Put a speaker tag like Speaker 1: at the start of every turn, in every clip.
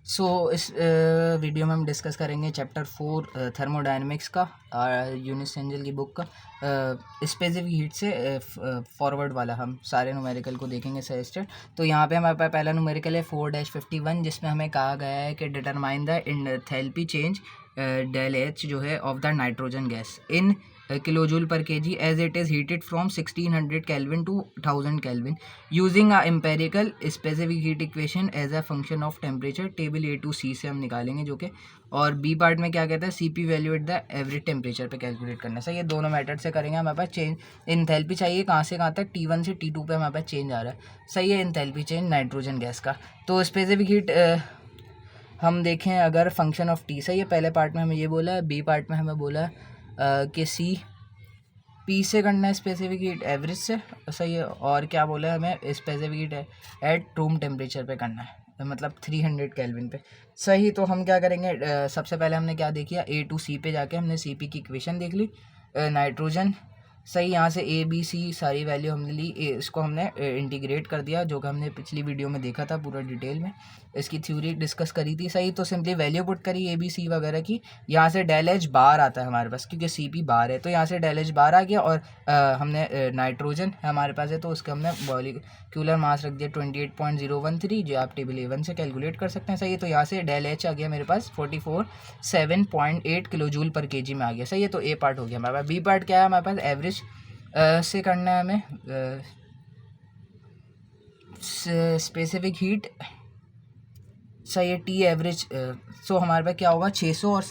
Speaker 1: इस वीडियो में हम डिस्कस करेंगे चैप्टर 4 थर्मोडायनेमिक्स का, यूनिस एंजल की बुक का। स्पेसिफिक हीट से फॉरवर्ड वाला हम सारे न्यूमेरिकल को देखेंगे सजेस्टेड। तो यहाँ पे हमारे पास पहला न्यूमेरिकल है 4-51, जिसमें हमें कहा गया है कि determine the enthalpy change del h जो है of the nitrogen gas in kilojule per kg as it is heated from 1600 Kelvin to 1000 Kelvin using a empirical specific heat equation as a function of temperature। Table A two C से हम निकालेंगे जो कि, और B part में क्या कहता है CP value at the average temperature पे कैलकुलेट करना है। सही, ये दोनों मेथड से करेंगे। हमारे पास चेंज इंथैल्पी चाहिए कहाँ से कहाँ तक, T1 से T2 पे हमारे पास चेंज आ रहा है। सही है, इंथैल्पी चेंज नाइट्रोजन गैस का। तो स्पेसिफिक हीट हम देखें अगर फंक्शन ऑफ टी। सही है, पहले पार्ट में हमें ये बोला है, बी पार्ट में हमें बोला है कि सी पी से करना है स्पेसिफिक हीट एवरेज से। सही है, और क्या बोला है हमें specific heat at room temperature पे करना है, मतलब 300 केल्विन पे। सही, तो हम क्या करेंगे, सबसे पहले हमने क्या देखिए ए टू सी पे जाके हमने सी पी की इक्वेशन देख ली, नाइट्रोजन। सही, यहाँ से ए बी सी सारी वैल्यू हमने ली, इसको हमने इंटीग्रेट कर दिया, जो कि हमने पिछली वीडियो में देखा था पूरा डिटेल में, इसकी थ्योरी डिस्कस करी थी। सही, तो सिंपली वैल्यू पुट करी ए बी सी वगैरह की। यहाँ से डेल एच बार आता है हमारे पास क्योंकि सी पी बार है, तो यहाँ से डेल एच बार आ गया। और हमने नाइट्रोजन हमारे पास है तो उसका हमने मॉलिक्यूलर मास रख दिया 28.013, जो आप टेबल A1 से कैलकुलेट कर सकते हैं। सही है, तो यहाँ से डेल एच आ गया मेरे पास 47.8 किलो जूल पर केजी में आ गया। सही है, तो ए पार्ट हो गया हमारे पास। बी पार्ट क्या है हमारे पास, एवरेज से करना है हमें स्पेसिफिक हीट। सही है, टी एवरेज। सो हमारे पास क्या होगा 600 और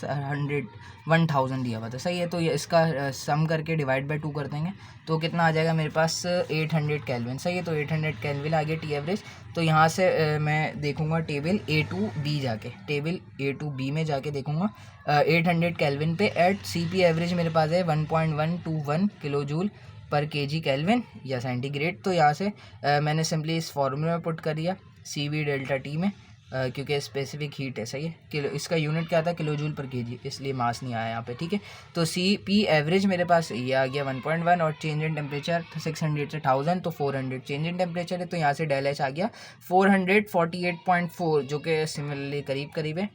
Speaker 1: 1000 दिया हुआ था। सही है, तो ये इसका सम करके डिवाइड बाय 2 कर देंगे तो कितना आ जाएगा मेरे पास 800 केल्विन। सही है, तो 800 केल्विन आ गया टी एवरेज। तो यहाँ से मैं देखूंगा टेबल ए टू बी जाके, टेबल ए टू बी में जाके देखूंगा 800 केल्विन पे एट सी पी एवरेज मेरे पास है 1.121 किलो जूल पर के जी केल्विन या सेंटीग्रेड। तो यहाँ से मैंने सिंपली इस फॉर्मूले में पुट कर दिया सी वी डेल्टा टी में, क्योंकि स्पेसिफिक हीट है। सही है, किलो, इसका यूनिट क्या था किलो जूल पर केजी, इसलिए मास नहीं आया यहाँ पे। ठीक है, तो सी पी एवरेज मेरे पास ये आ गया 1.1 और चेंज इन टेम्परेचर 600 से 1000 तो 400 चेंज इन टेम्परेचर है, तो यहाँ से डेल एच आ गया 448.4, जो कि सिमिलरली करीब करीब है।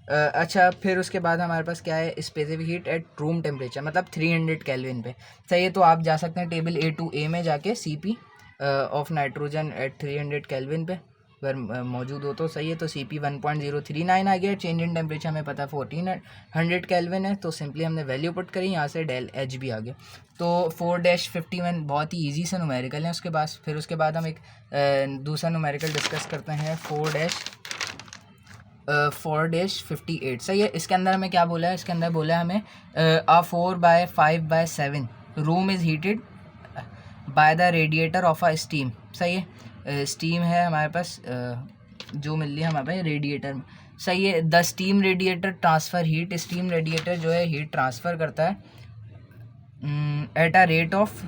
Speaker 1: अच्छा, फिर उसके बाद हमारे पास क्या है specific heat at room temperature, मतलब 300 केल्विन पे। सही है, तो आप जा सकते हैं टेबल ए टू ए में जाके c p of nitrogen at 300 kelvin पे अगर मौजूद हो तो। सही है, तो सी पी 1039 आ गया। चेंज इन टेम्परेचर हमें पता है 1400 केल्विन है, तो सिंपली हमने वैल्यू पुट करी, यहाँ से डेल एच भी आ गया। तो 4-51 बहुत ही ईजी से न्यूमेरिकल है। उसके बाद फिर उसके बाद हम एक दूसरा न्यूमेरिकल डिस्कस करते हैं 4-58। सही है, इसके अंदर हमें क्या बोला है, इसके अंदर बोला है हमें a 4/5/7 room is heated by the radiator of a steam. सही है, स्टीम है हमारे पास जो मिल रही है हमारे पास रेडिएटर में। सही है, the steam radiator transfer heat, steam radiator जो है हीट ट्रांसफ़र करता है at a rate of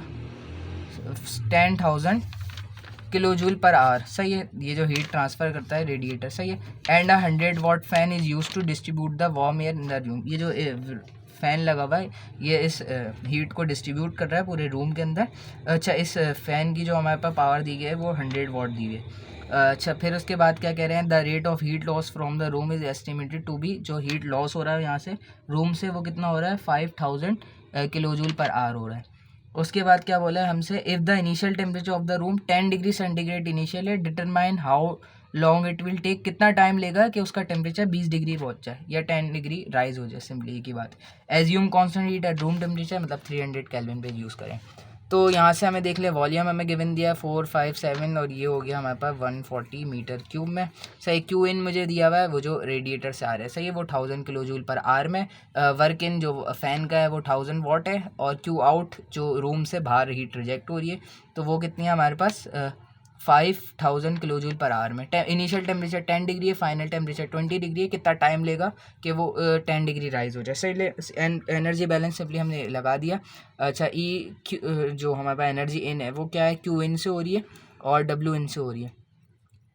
Speaker 1: 10,000 kilo joule per hour. सही है, ये जो हीट ट्रांसफ़र करता है रेडिएटर। सही है, and 100 watt fan is use to distribute the warm air in the room. ये जो फ़ैन लगा हुआ है ये इस हीट को डिस्ट्रीब्यूट कर रहा है पूरे रूम के अंदर। अच्छा, इस फ़ैन की जो हमारे पास पावर दी गई है वो 100 वाट दी गई है। अच्छा, फिर उसके बाद क्या कह रहे हैं, the rate of heat loss from the room is estimated to be, जो हीट लॉस हो रहा है यहाँ से रूम से वो कितना हो रहा है 5000 किलो जूल पर आवर हो रहा है। उसके बाद क्या बोला है हमसे, if the initial temperature of the room 10 degree centigrade initial है, determine how long it will take, कितना टाइम लेगा कि उसका टेम्परेचर 20 डिग्री पहुंच जाए या 10 डिग्री राइज हो जाए। सिंपली एक ही बात, assume constant heat at room temperature, मतलब 300 केल्विन पे यूज़ करें। तो यहाँ से हमें देख ले वॉल्यूम हमें गिवन दिया 457 और ये हो गया हमारे पास 140 मीटर क्यूब में। सही, क्यू इन मुझे दिया हुआ है वो जो रेडिएटर से आ रहा है। सही है, वो 1000 किलो जूल पर आवर में। वर्क इन जो फ़ैन का है वो 1000 वाट है, और क्यू आउट जो रूम से बाहर हीट रिजेक्ट हो रही है तो वो कितनी है हमारे पास 5000 किलो जूल पर आवर में। इनिशियल टेम्परेचर 10 डिग्री है, फाइनल टेम्परेचर 20 डिग्री है, कितना टाइम लेगा कि वो 10 डिग्री राइज हो जाए। सही, एनर्जी बैलेंस सिंपली हमने लगा दिया। अच्छा, जो हमारे पास एनर्जी इन है वो क्या है क्यू इन से हो रही है और डब्ल्यू इन से हो रही है।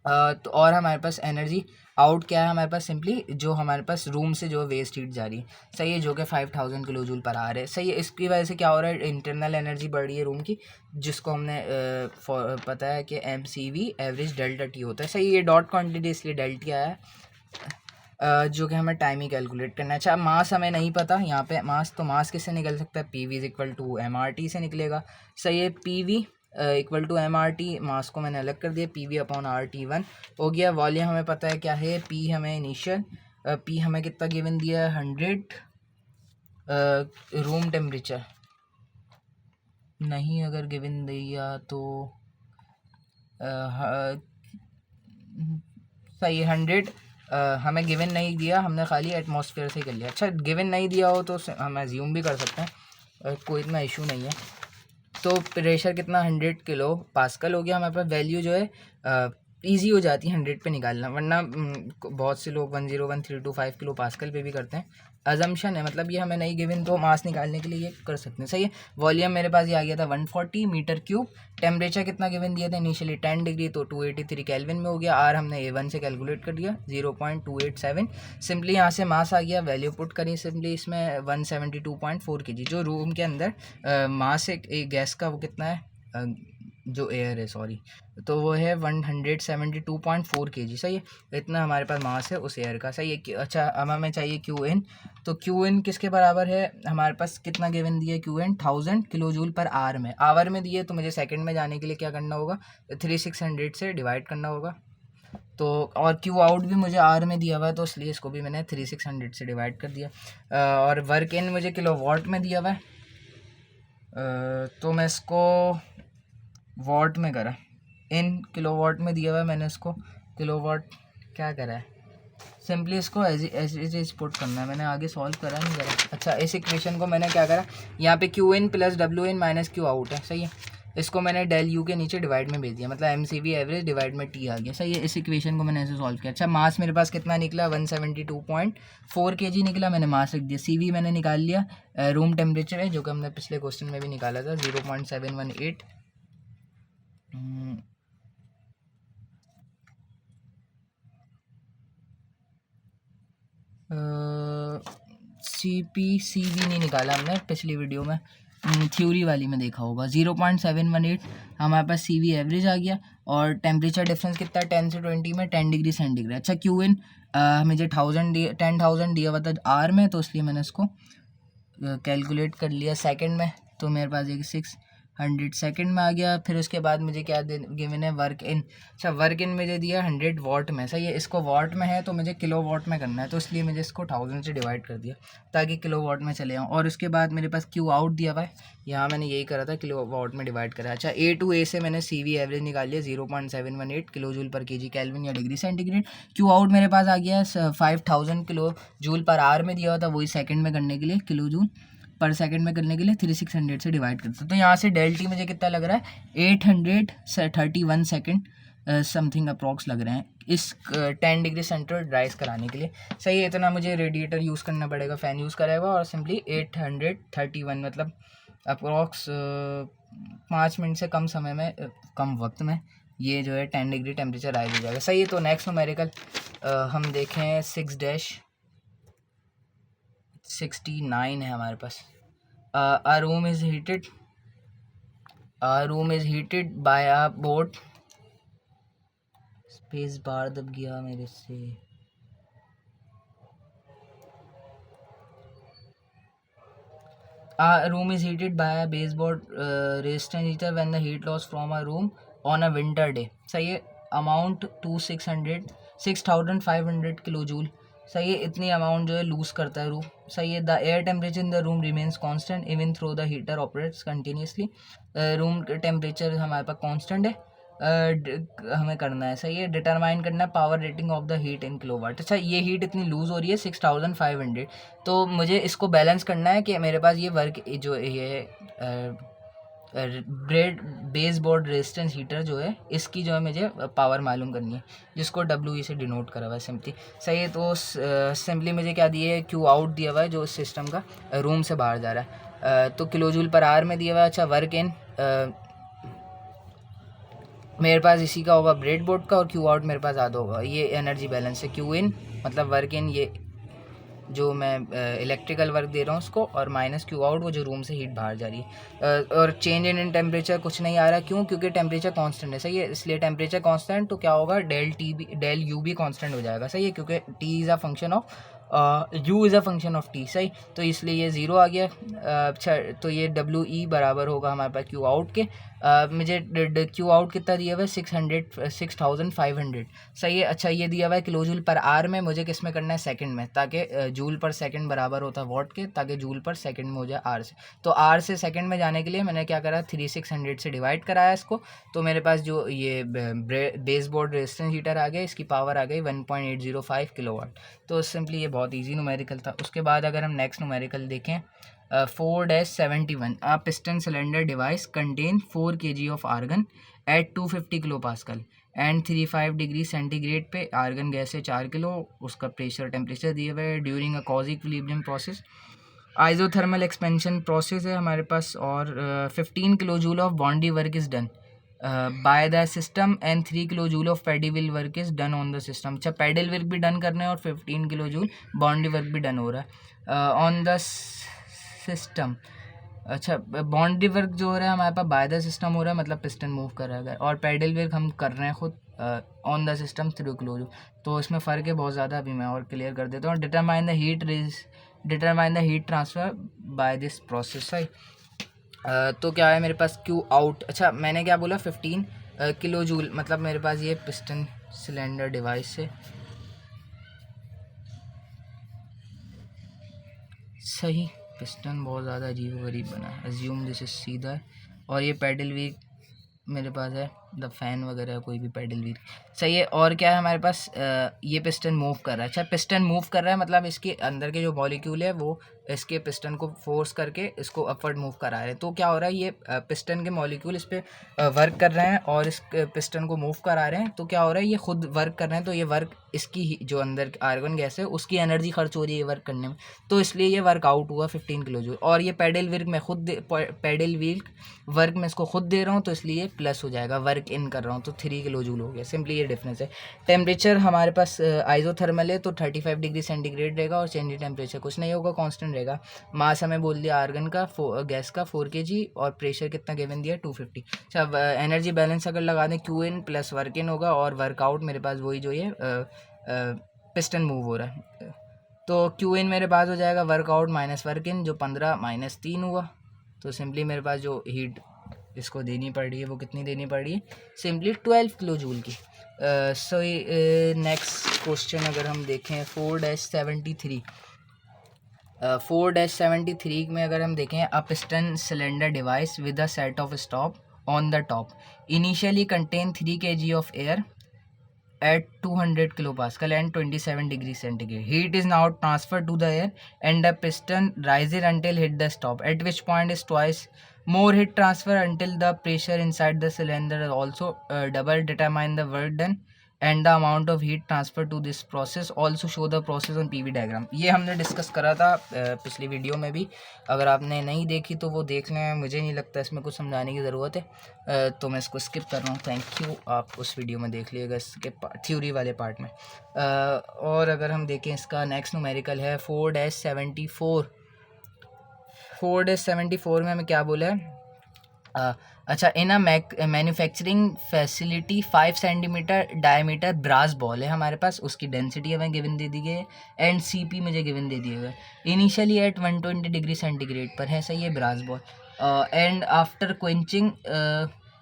Speaker 1: तो और हमारे पास एनर्जी आउट क्या है हमारे पास, सिंपली जो हमारे पास रूम से जो वेस्ट हीट जा रही है। सही है, जो कि 5000 किलो जूल पर आ रहा है। सही है, इसकी वजह से क्या हो रहा है इंटरनल एनर्जी बढ़ रही है रूम की, जिसको हमने पता है कि m c v average delta t होता है। सही, ये डॉट क्वान्टिटी इसलिए डेल्टा आया है। जो कि हमें टाइम ही कैलकुलेट करना है। अच्छा, मास हमें नहीं पता यहाँ पे, मास तो मास किससे निकल सकता है, P V is equal to M R T से निकलेगा। सही है, P V equal to M R T, mass को मैंने अलग कर दिया, P V upon R T one हो गया। वॉल्यूम हमें पता है क्या है, पी हमें इनिशियल, पी हमें कितना गिवन दिया है 100, रूम टेम्परेचर नहीं अगर गिवन दिया तो सही 100 हमें गिवन नहीं दिया, हमने खाली एटमॉस्फेयर से कर लिया। अच्छा, गिवन नहीं दिया हो तो हम एज्यूम भी कर सकते हैं, कोई इतना इशू नहीं है। तो प्रेशर कितना 100 किलो पास्कल हो गया हमारे पास। वैल्यू जो है ईजी हो जाती है 100 पे निकालना, वरना बहुत से लोग 101.325 किलो पास्कल पे भी करते हैं। अजम्पशन है, मतलब ये हमें नहीं गिवन तो मास निकालने के लिए ये कर सकते हैं। सही है, वॉल्यूम मेरे पास ये आ गया था 140 मीटर क्यूब। टेम्परेचर कितना गिवन दिया था इनिशियली 10 डिग्री, तो 283 केल्विन में हो गया। आर हमने A1 से कैलकुलेट कर दिया 0.287। सिंपली यहाँ से मास आ गया, वैल्यू पुट करी सिंपली इसमें 172.4 kg। जो रूम के अंदर मास एक गैस का वो कितना है, जो एयर है सॉरी, तो वो है 172.4 kg। सही है, इतना हमारे पास मास है उस एयर का। सही है। अच्छा, अब हमें चाहिए क्यू इन, तो क्यू इन किसके बराबर है, हमारे पास कितना गिवन दिया है Q in 1000 kilo joule per hour में। आवर में दिए तो मुझे सेकंड में जाने के लिए क्या करना होगा, 3600 से डिवाइड करना होगा। तो और क्यू आउट भी मुझे आर में दिया हुआ है, तो इसलिए इसको भी मैंने 3600 से डिवाइड कर दिया। और वर्क इन मुझे किलो वॉट में दिया हुआ है, तो मैं इसको वॉट में करा, इन किलो वॉट में दिया हुआ है, मैंने इसको किलो वॉट क्या करा है, सिंपली इसको एज इट इज पुट करना है। मैंने आगे सॉल्व करा नहीं करा। अच्छा, इस इक्वेशन को मैंने क्या करा, यहाँ पे Q in plus W in minus Q out है। सही है, इसको मैंने डेल यू के नीचे डिवाइड में भेज दिया, मतलब m c v average divide में टी आ गया। सही है, इस इक्वेशन को मैंने ऐसे सॉल्व किया। अच्छा, मास मेरे पास कितना निकला 172.4 kg निकला, मैंने मास लिख दिया। सी वी मैंने निकाल लिया, रूम टेम्परेचर है जो कि हमने पिछले क्वेश्चन में भी निकाला था 0.718। सी वी नहीं निकाला हमने पिछली वीडियो में, थ्योरी वाली में देखा होगा। 0.718 हमारे पास सी वी एवरेज आ गया, और टेम्परेचर डिफरेंस कितना है 10 से 20 में 10 डिग्री सेंटीग्रेड। अच्छा, क्यू इन मुझे 10,000 दिया हुआ था आर में, तो इसलिए मैंने इसको कैलकुलेट कर लिया सेकंड में, तो मेरे पास एक 600 सेकंड में आ गया। फिर उसके बाद मुझे क्या गिवन है, वर्क इन। अच्छा, वर्क इन मुझे दिया 100 वॉट में। सही है, इसको वॉट में है तो मुझे किलो वॉट में करना है, तो इसलिए मुझे इसको 1000 से डिवाइड कर दिया ताकि किलो वॉट में चले आऊँ। और उसके बाद मेरे पास क्यू आउट दिया हुआ है, यहाँ मैंने यही करा था, किलो वॉट में डिवाइड करा। अच्छा, ए टू ए से मैंने सी वी एवरेज निकाल लिया 0.718 किलो जूल पर के जी कैल्विन या डिग्री सेंटीग्रेड। क्यू आउट मेरे पास आ गया 5000 किलो जूल पर आवर में दिया हुआ था, वही सेकंड में करने के लिए किलो जूल पर सेकंड में करने के लिए 3600 से डिवाइड करते हैं। तो यहाँ से डेल टी मुझे कितना लग रहा है 831 सेकंड समथिंग अप्रॉक्स लग रहे हैं इस 10 डिग्री सेंटीग्रेड राइज कराने के लिए। सही है, इतना मुझे रेडिएटर यूज़ करना पड़ेगा, फ़ैन यूज़ करेगा, और सिंपली 831 मतलब अप्रॉक्स 5 मिनट से कम समय में कम वक्त में ये जो है 10 डिग्री टेम्परेचर राइज हो जाएगा। सही है, तो नेक्स्ट न्यूमेरिकल हम देखें 6-69 है हमारे पास। a room is heated by a boat, space bar दब गया मेरे से। A room is heated by a baseboard resistant heater when the heat loss from a room on a winter day. सही है, अमाउंट टू 6500 किलो जूल। सही है, इतनी amount जो है लूज करता है रूम। सही है, the air temperature in the room remains constant even through the heater operates continuously. Room temperature हमारे पास कांस्टेंट है, हमें करना है। सही है, डिटरमाइन करना है power rating of the heat in kilowatt. अच्छा, ये हीट इतनी लूज़ हो रही है 6500, तो मुझे इसको बैलेंस करना है कि मेरे पास ये वर्क जो ये बेस बोर्ड रेजिस्टेंस हीटर जो है इसकी जो है मुझे पावर मालूम करनी है, जिसको डब्ल्यू से डिनोट करा हुआ है सिंपली। सही है, तो सिंपली मुझे क्या दिया है, क्यू आउट दिया हुआ है जो सिस्टम का रूम से बाहर जा रहा है, तो किलो जूल पर आवर में दिया हुआ है। अच्छा, वर्क इन मेरे पास इसी का होगा ब्रेड बोर्ड का, और क्यू आउट मेरे पास आधा होगा, ये एनर्जी बैलेंस है। क्यू इन मतलब वर्क इन, ये जो मैं इलेक्ट्रिकल वर्क दे रहा हूँ उसको, और माइनस क्यू आउट वो जो रूम से हीट बाहर जा रही है। और चेंज इन टेम्परेचर कुछ नहीं आ रहा, क्यों? क्योंकि टेम्परेचर कांस्टेंट है, सही है। इसलिए टेम्परेचर कांस्टेंट तो क्या होगा, डेल यू भी कांस्टेंट हो जाएगा, सही है, क्योंकि T is a function of you is a function of T, सही। तो इसलिए ये ज़ीरो आ गया। अच्छा, तो ये डब्ल्यू ई बराबर होगा हमारे पास क्यू आउट के। मुझे क्यू आउट कितना दिया हुआ है, 6500, सही है। अच्छा, ये दिया हुआ है किलो जूल पर आर में, मुझे किस में करना है, सेकंड में, ताकि जूल पर सेकंड बराबर होता है वॉट के, ताकि जूल पर सेकंड में हो जाए आर से। तो आर से सेकंड में जाने के लिए मैंने क्या करा, 3600 से डिवाइड कराया इसको। तो मेरे पास जो ये बेस बोर्ड रेजिस्टेंस हीटर आ गया, इसकी पावर आ गई 1.805 किलोवाट। तो सिंपली ये बहुत ईजी न्यूमेरिकल था। उसके बाद अगर हम नेक्स्ट न्यूमेरिकल देखें, 4-71, a piston cylinder device contain 4 kg of argon at 250 kilo pascal and 35 degree centigrade पे आर्गन गैस है 4 किलो, उसका प्रेशर टेम्परेचर दिए हुए है during a quasi equilibrium process. Isothermal expansion process है हमारे पास, और 15 kilo joule of boundary work is done by the system and 3 kilo joule of paddle wheel work is done on the system. अच्छा, paddle work भी done करना है और 15 kilo joule बॉन्डी work भी डन हो रहा है ऑन द सिस्टम। अच्छा, बाउंड्री वर्क जो हो रहा है हमारे पास बाय द सिस्टम हो रहा है, मतलब पिस्टन मूव कर रहा है, और पैडल वर्क हम कर रहे हैं खुद on the system through close. तो इसमें फ़र्क है बहुत ज़्यादा, अभी मैं और क्लियर कर देता हूँ। Determine the heat transfer by this process, है। तो क्या है मेरे पास क्यू आउट। अच्छा, मैंने क्या बोला, 15 किलो जूल, मतलब मेरे पास ये पिस्टन सिलेंडर डिवाइस है, सही। पिस्टन बहुत ज़्यादा अजीब गरीब बना है, अज्यूम दिस इज सीधा, और ये पैडल व्हील मेरे पास है, द फैन वगैरह कोई भी पैडल व्हील, सही है। और क्या है हमारे पास, ये पिस्टन मूव कर रहा है। अच्छा, पिस्टन मूव कर रहा है मतलब इसके अंदर के जो मॉलिक्यूल है वो इसके पिस्टन को फोर्स करके इसको अपवर्ड मूव करा रहे हैं। तो क्या हो रहा है, ये पिस्टन के मॉलिक्यूल इस पर वर्क कर रहे हैं और इस पिस्टन को मूव करा रहे हैं। तो क्या हो रहा है, ये खुद वर्क कर रहे हैं, तो ये वर्क इसकी जो अंदर आर्गन गैस है उसकी एनर्जी खर्च हो रही है वर्क करने में, तो इसलिए ये वर्कआउट हुआ 15 किलो जूल। और ये पैडल वर्क में पैडल व्हील वर्क में इसको खुद दे रहा हूँ, तो इसलिए प्लस हो जाएगा, वर्क इन कर रहा हूँ तो 3 किलो जूल हो गया। सिंपली ये डिफरेंस है। टेम्परेचर हमारे पास आइसोथर्मल है तो 35 डिग्री सेंटीग्रेड रहेगा, और चेंज इन टेम्परेचर कुछ नहीं होगा, कांस्टेंट रहेगा। मास हमें बोल दिया आर्गन का, गैस का 4 kg, और प्रेशर कितना गिवन दिया 250। अच्छा, एनर्जी बैलेंस अगर लगा दें, Q in plus work in होगा, और वर्कआउट मेरे पास वही जो ये पिस्टन मूव हो रहा है, तो क्यू इन मेरे पास हो जाएगा वर्कआउट माइनस वर्क इन, जो 15 माइनस 3 हुआ। तो सिंपली मेरे पास जो हीट इसको देनी पड़ रही है वो कितनी देनी पड़ रही है, सिंपली 12 किलो जूल की। सो नेक्स्ट क्वेश्चन अगर हम देखें 4-73, 4-73 में अगर हम देखें, a piston cylinder device with a set of stop on the top initially contain 3 kg of air at 200 kilopascal and 27 degrees centigrade. Heat is now transferred to the air and the piston rises until hit the stop, at which point is twice more heat transfer until the pressure inside the cylinder is also double. Determine the work done and the amount of heat transfer to this process. Also show the process on PV diagram. ये हमने discuss करा था पिछली video में भी, अगर आपने नहीं देखी तो वो देख लें, मुझे नहीं लगता इसमें कुछ समझाने की ज़रूरत है, तो मैं इसको स्किप कर रहा हूँ। थैंक यू, आप उस वीडियो में देख लीजिएगा इसके थ्योरी वाले पार्ट में। और अगर हम देखें इसका नेक्स्ट न्यूमेरिकल है 4-74, 4-74 में हमें क्या बोला है, अच्छा, in a manufacturing facility 5 centimetre diameter brass ball है हमारे पास, उसकी डेंसिटी हमें गिवन दे दी गई है, एंड सीपी मुझे गिवन दे दिया गया है। इनिशियली एट 120 डिग्री सेंटीग्रेड पर है, सही है, brass ball. And after quenching,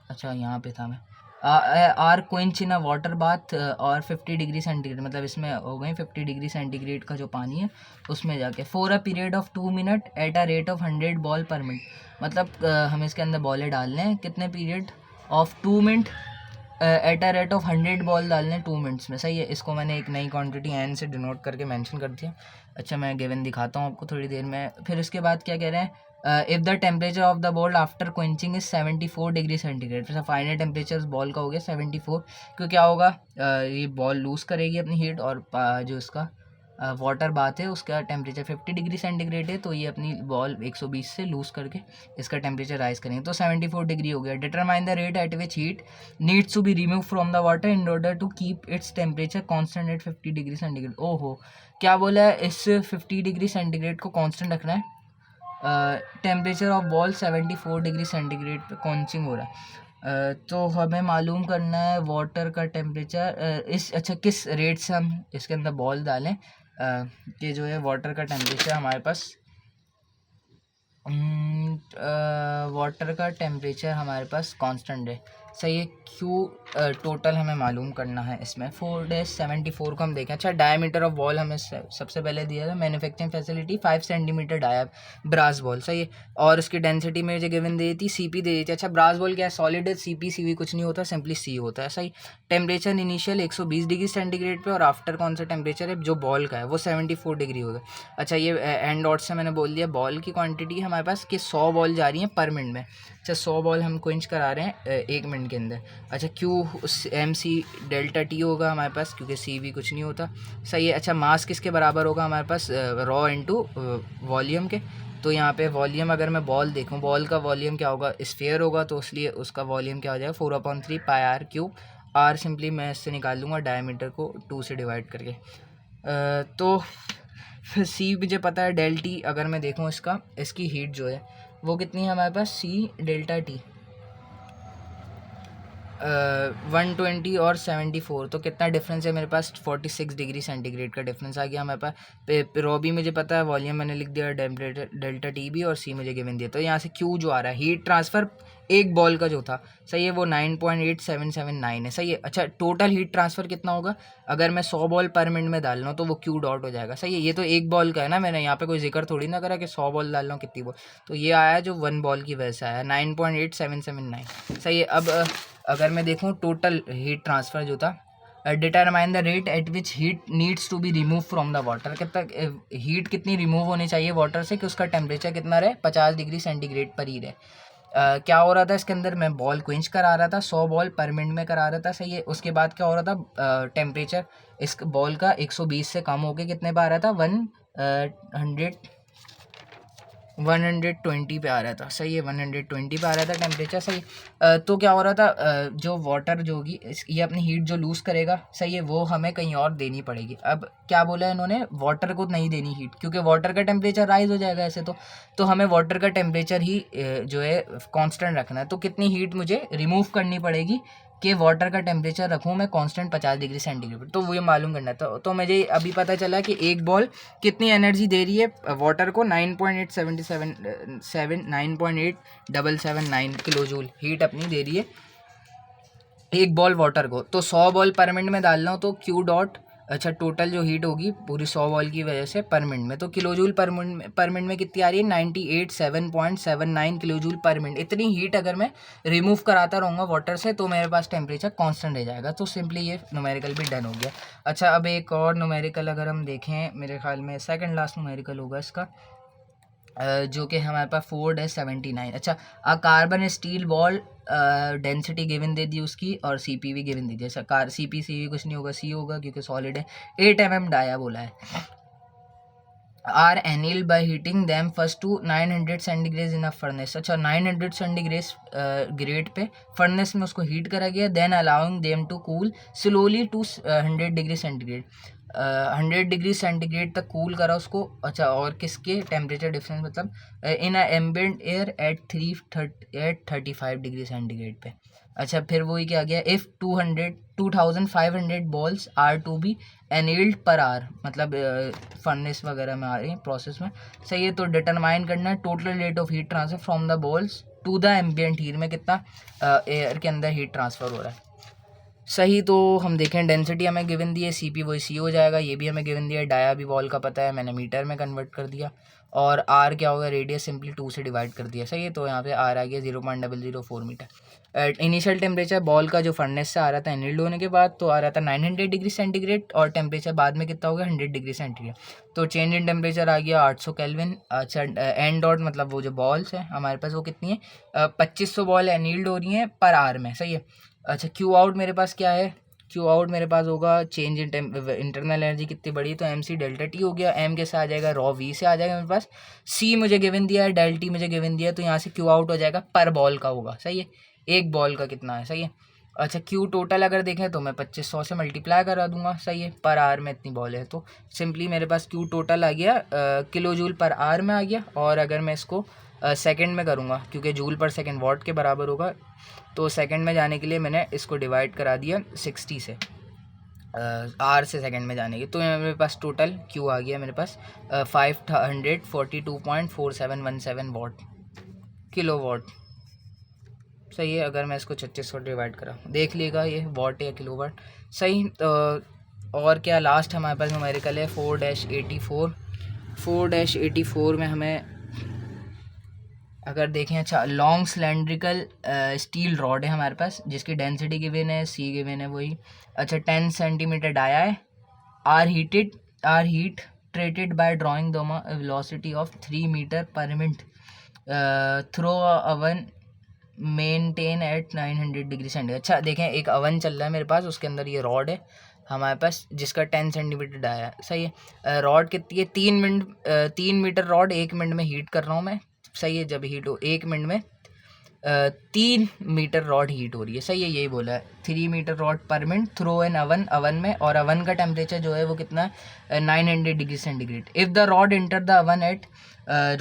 Speaker 1: अच्छा यहाँ पे था मैं, are quench in a water bath और 50 डिग्री सेंटीग्रेड, मतलब इसमें हो गए 50 डिग्री सेंटीग्रेड का जो पानी है उसमें जाके, for a period of 2 minute at a rate of 100 ball पर मिनट, मतलब हमें इसके अंदर बॉलें डालने हैं, कितने period of 2 minute at a rate of 100 ball डालने 2 मिनट्स में, सही है। इसको मैंने एक नई क्वांटिटी एन से डिनोट करके मेंशन कर दिया। अच्छा, मैं गिवन दिखाता हूँ आपको थोड़ी देर में। फिर उसके बाद क्या कह रहे हैं, if the temperature of the ball after quenching is 74 degree centigrade, फिर फाइनल टेम्परेचर उस बॉल का हो गया 74, क्यों क्या होगा, ये बॉल लूज़ करेगी अपनी हीट, और जो इसका वाटर बाथ है, उसका टेम्परेचर 50 डिग्री सेंटीग्रेड है, तो ये अपनी बॉल 120 से लूज़ करके इसका टेम्परेचर राइज करेंगे, तो 74 डिग्री हो गया। Determine the rate at which heat needs to be remove from the water in order to keep its temperature constant at 50 degree centigrade. ओहो, क्या बोला है, इस 50 डिग्री सेंटीग्रेड को कॉन्स्टेंट रखना है। Temperature of ball 74 degree centigrade पे कॉन्चिंग हो रहा है। तो हमें मालूम करना है वाटर का टेम्परेचर इस अच्छा किस रेट से हम इसके अंदर बॉल डालें कि जो है वाटर का टेम्परेचर हमारे पास वाटर का टेम्परेचर हमारे पास कांस्टेंट है। सही है। क्यू टोटल हमें मालूम करना है इसमें 4-74 को हम देखें। अच्छा, डायमीटर ऑफ बॉल हमें सबसे पहले दिया था, manufacturing facility 5 centimeter dia brass ball. सही है। और उसकी डेंसिटी में जो गिवन दी थी सीपी दे दी थी। अच्छा, ब्रास बॉल क्या है, सॉलिड है, सीपी सीवी कुछ नहीं होता, सिंपली सी होता है। सही। टेम्परेचर इनिशियल 120 डिग्री सेंटीग्रेड पे और आफ्टर कौन सा टेम्परेचर है जो बॉल का है वो 74 डिग्री होगा। अच्छा, ये एंड डॉट से मैंने बोल दिया बॉल की क्वांटिटी हमारे पास कि 100 बॉल जा रही हैं पर मिनट में। अच्छा, 100 बॉल हम क्विंच करा रहे हैं 1 मिनट के अंदर। अच्छा, q m c delta t होगा हमारे पास, क्योंकि सी भी कुछ नहीं होता। सही है। अच्छा, मास किसके बराबर होगा हमारे पास, रॉ इंटू वॉल्यूम के। तो यहाँ पे वॉल्यूम अगर मैं बॉल देखूँ, बॉल का वॉल्यूम क्या होगा, स्फीयर होगा, तो इसलिए उसका वॉल्यूम क्या हो जाएगा 4/3 पाई आर क्यूब। आर सिंपली मैं इससे निकाल लूँगा डायमीटर को 2 से डिवाइड करके। तो फिर सी मुझे पता है डेल टी, अगर मैं देखूँ इसकी हीट जो है वो कितनी है हमारे पास, सी डेल्टा टी 120 और 74, तो कितना डिफरेंस है मेरे पास, 46 डिग्री सेंटीग्रेड का डिफरेंस आ गया हमारे पास। रॉ भी मुझे पता है, वॉल्यूम मैंने लिख दिया, टेम्परेचर डेल्टा टी भी, और सी मुझे गिवन दिया। तो यहाँ से क्यू जो आ रहा है हीट ट्रांसफ़र एक बॉल का जो था, सही है, वो 9.8779 है। सही है। अच्छा, टोटल हीट ट्रांसफ़र कितना होगा, अगर मैं 100 बॉल पर मिनट में डाल रहा हूँ तो वो क्यू डॉट हो जाएगा। सही है। ये तो एक बॉल का है ना, मैंने यहाँ पे कोई जिक्र थोड़ी ना करा कि 100 बॉल डाल रहा हूँ कितनी बॉल, तो ये आया जो 1 बॉल की वजह से आया 9.8779। सही है। अब अगर मैं देखूँ टोटल हीट ट्रांसफ़र जो था, determine the rate at which heat needs to be remove from the water, कितना हीट कितनी रिमूव होनी चाहिए वाटर से कि उसका टेम्परेचर कितना रहे, 50 डिग्री सेंटीग्रेड पर ही रहे। क्या हो रहा था इसके अंदर, मैं बॉल क्विंच करा रहा था, 100 बॉल पर मिनट में करा रहा था। सही है। उसके बाद क्या हो रहा था, टेम्परेचर इस बॉल का 120 से कम होके कितने पे आ रहा था, 120 पे आ रहा था। सही है, 120 पे आ रहा था टेम्परेचर। सही। तो क्या हो रहा था, जो वाटर जो होगी ये अपनी हीट जो लूज़ करेगा, सही है, वो हमें कहीं और देनी पड़ेगी। अब क्या बोला है इन्होंने, वाटर को नहीं देनी हीट, क्योंकि वाटर का टेम्परेचर राइज हो जाएगा ऐसे तो हमें वाटर का टेम्परेचर ही जो है कांस्टेंट रखना है। तो कितनी हीट मुझे रिमूव करनी पड़ेगी कि वाटर का टेम्परेचर रखूँ मैं कांस्टेंट 50 डिग्री सेंटीग्रेड, तो वो ये मालूम करना था। तो मुझे अभी पता चला कि एक बॉल कितनी एनर्जी दे रही है वाटर को, 9.879 किलो जूल हीट अपनी दे रही है एक बॉल वाटर को। तो 100 बॉल पर मिनट में डालना हो तो क्यू डॉट, अच्छा, टोटल जो हीट होगी पूरी 100 बॉल की वजह से पर मिनट में, तो किलो जूल पर मिनट में कितनी आ रही है, 98.779 किलो जूल पर मिनट। इतनी हीट अगर मैं रिमूव कराता रहूँगा वाटर से तो मेरे पास टेम्परेचर कांस्टेंट रह जाएगा। तो सिंपली ये न्यूमेरिकल भी डन हो गया। अच्छा, अब एक और न्यूमेरिकल अगर हम देखें, मेरे ख्याल में सेकंड लास्ट न्यूमेरिकल होगा इसका, जो कि हमारे पास 4-79। अच्छा, carbon steel ball density given दे दी उसकी और सी पी भी गिवन दे दी। अच्छा, सी पी सी भी कुछ नहीं होगा, सी होगा क्योंकि सॉलिड है। 8 mm डाया बोला है, are anneal by heating them first to 900 centigrade in a furnace. अच्छा, 900 सेंटीग्रेड ग्रेड पे फर्नेस में उसको हीट करा गया, then allowing them to cool slowly to 100 degree centigrade, 100 degree centigrade तक कूल करा उसको। अच्छा, और किसके टेम्परेचर डिफरेंस, मतलब in a ambient air at 35 degree centigrade पे। अच्छा, फिर वही क्या गया, if 2500 balls are to be annealed per hour, मतलब फर्नेस वगैरह में आ रही है प्रोसेस में। सही है। तो डिटरमाइन करना है total rate of heat transfer from the balls to the ambient heat में कितना एयर के अंदर हीट ट्रांसफ़र हो रहा है। सही। तो हम देखें डेंसिटी हमें गिवन दी है, सी पी वही सी हो जाएगा, ये भी हमें गिवन दिया है, डाया भी बॉल का पता है, मैंने मीटर में कन्वर्ट कर दिया, और आर क्या होगा, रेडियस सिंपली 2 से डिवाइड कर दिया। सही है। तो यहाँ पे आर आ गया 0.004 मीटर। इनिशियल टेम्परेचर बॉल का जो फर्नेस से आ रहा था एनिल्ड होने के बाद तो आ रहा था 900 डिग्री सेंटीग्रेड, और टेम्परेचर बाद में कितना होगा 100 डिग्री सेंटीग्रेड, तो चेंज इन टेम्परेचर आ गया 800 केल्विन। अच्छा, एन डॉट मतलब वो जो बॉल्स है हमारे पास वो कितनी है, 2500 बॉल एनिल्ड हो रही हैं पर आर में। सही है। अच्छा, क्यू आउट मेरे पास क्या है, क्यू आउट मेरे पास होगा चेंज इन इंटरनल एनर्जी कितनी बड़ी, तो एम सी डेल्टा टी हो गया। एम कैसे आ जाएगा, रॉ वी से आ जाएगा मेरे पास। सी मुझे गिवन दिया है, डेल टी मुझे गिवन दिया है, तो यहाँ से क्यू आउट हो जाएगा पर बॉल का होगा, सही है, एक बॉल का कितना है, सही है। अच्छा क्यू टोटल अगर देखें तो मैं 2500 से मल्टीप्लाई करा दूंगा, सही है, पर आर में इतनी बॉल है, तो सिंपली मेरे पास क्यू टोटल आ गया किलो जूल पर आर में आ गया। और अगर मैं इसको सेकंड में करूँगा, क्योंकि जूल पर सेकंड वॉट के बराबर होगा, तो सेकंड में जाने के लिए मैंने इसको डिवाइड करा दिया 60 से, आर से सेकंड में जाने की, तो मेरे पास टोटल क्यू आ गया मेरे पास 542.4717 वॉट, किलो वॉट, सही है। अगर मैं इसको 3600 डिवाइड करा, देख लीजिएगा ये वॉट या किलो वाट, सही। तो और क्या लास्ट हमारे पास न्यूमेरिकल है 4-84 में हमें अगर देखें, अच्छा लॉन्ग सिलेंड्रिकल स्टील रॉड है हमारे पास, जिसकी डेंसिटी गिवन है, सी गिवन है वही। अच्छा 10 सेंटीमीटर डाया है, are heat treated by drawing the velocity of 3 meter per minute through oven maintain at 900 degree centigrade. अच्छा देखें, एक अवन चल रहा है मेरे पास, उसके अंदर ये रॉड है हमारे पास जिसका 10 सेंटीमीटर डाया है, सही है। रॉड कितनी है, 3 मीटर रॉड 1 मिनट में हीट कर रहा हूँ मैं, सही है। जब हीट हो 1 मिनट में 3 मीटर रॉड हीट हो रही है, सही है, यही बोला है, 3 meter rod per minute through an oven में, और अवन का टेम्परेचर जो है वो कितना है 900 degree centigrade. If the rod enter the oven at,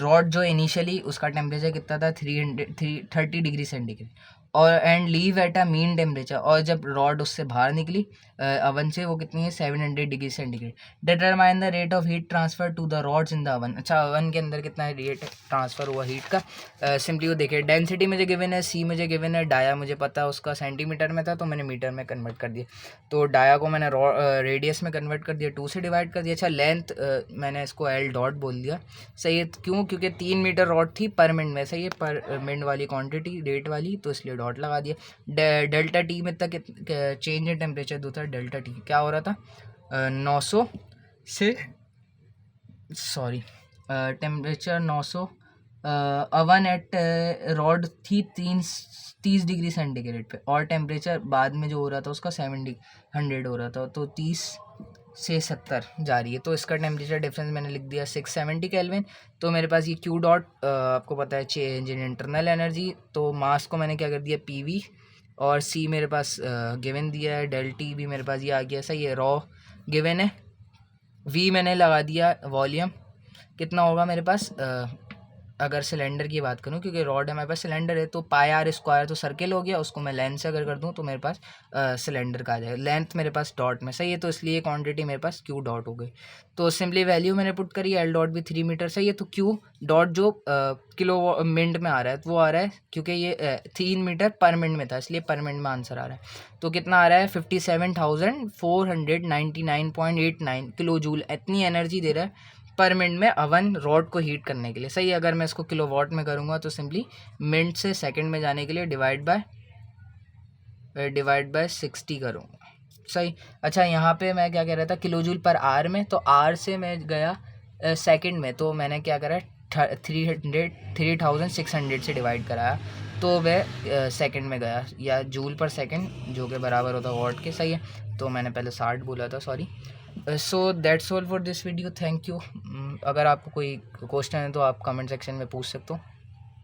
Speaker 1: rod जो इनिशियली उसका टेम्परेचर कितना था 30 डिग्री सेंटीग्रेड, और and leave at a mean temperature, और जब रॉड उससे बाहर निकली अवन से, वो कितनी है 700 degree centigrade. Determine the rate of heat transfer to the rods in the oven. अच्छा अवन के अंदर कितना है रेट ट्रांसफ़र हुआ हीट का, सिंपली वो देखिए, डेंसिटी मुझे गिवन है, सी मुझे गिवन है, डाया मुझे पता है उसका सेंटीमीटर में था, तो मैंने मीटर में कन्वर्ट कर दिया, तो डाया को मैंने रेडियस में कन्वर्ट कर दिया, 2 से डिवाइड कर दिया। अच्छा लेंथ मैंने इसको एल डॉट बोल दिया, सही है, क्यों, क्योंकि 3 मीटर रॉड थी पर मिनट में, सही है, पर मिनट वाली क्वांटिटी रेट वाली, तो इसलिए डॉट लगा दिया। डेल्टा टी में तक चेंज इन टेम्परेचर दो था, डेल्टा टी क्या हो रहा था 900 से, sorry temperature 900, oven at rod थी 30 डिग्री सेंटीग्रेड पे, और टेम्परेचर बाद में जो हो रहा था उसका 100 हो रहा था, तो 30 से 70 जा रही है, तो इसका टेम्परेचर डिफरेंस मैंने लिख दिया 670 केल्विन। तो मेरे पास ये क्यू डॉट आपको पता है चेंज इन इंटरनल एनर्जी, तो मास को मैंने क्या कर दिया पीवी, और सी मेरे पास गिवन दिया है, डेल टी भी मेरे पास ये आ गया, सही है, रॉ गिवन है, वी मैंने लगा दिया, वॉल्यूम कितना होगा मेरे पास, अगर सिलेंडर की बात करूं, क्योंकि रॉड है हमारे पास, सिलेंडर है, तो पाई आर स्क्वायर, तो सर्किल हो गया, उसको मैं लेंथ से अगर कर दूं तो मेरे पास सिलेंडर का आ जाएगा, लेंथ मेरे पास डॉट में, सही है, तो इसलिए क्वांटिटी मेरे पास क्यू डॉट हो गई। तो सिंपली वैल्यू मैंने पुट करी, एल डॉट भी 3 मीटर, सही है, तो क्यू डॉट जो किलो मिनट में आ रहा है वो आ रहा है, क्योंकि ये 3 मीटर पर मिनट में था, इसलिए पर मिनट में आंसर आ रहा है, तो कितना आ रहा है 57,499.89 किलो जूल, इतनी एनर्जी दे रहा है पर मिनट में अवन रॉड को हीट करने के लिए, सही है। अगर मैं इसको किलो वॉट में करूँगा तो सिंपली मिनट से सेकंड में जाने के लिए डिवाइड बाय 60 करूँगा, सही। अच्छा यहाँ पे मैं क्या कह रहा था किलो जूल पर आर में, तो आर से मैं गया सेकंड में, तो मैंने क्या करा 3600 से डिवाइड कराया, तो वह सेकंड में गया, या जूल पर सेकंड जो कि बराबर होता वॉट के, सही है, तो मैंने पहले 60 बोला था, sorry. So that's all for this video, thank you. अगर आपको कोई क्वेश्चन है तो आप कमेंट सेक्शन में पूछ सकते हो।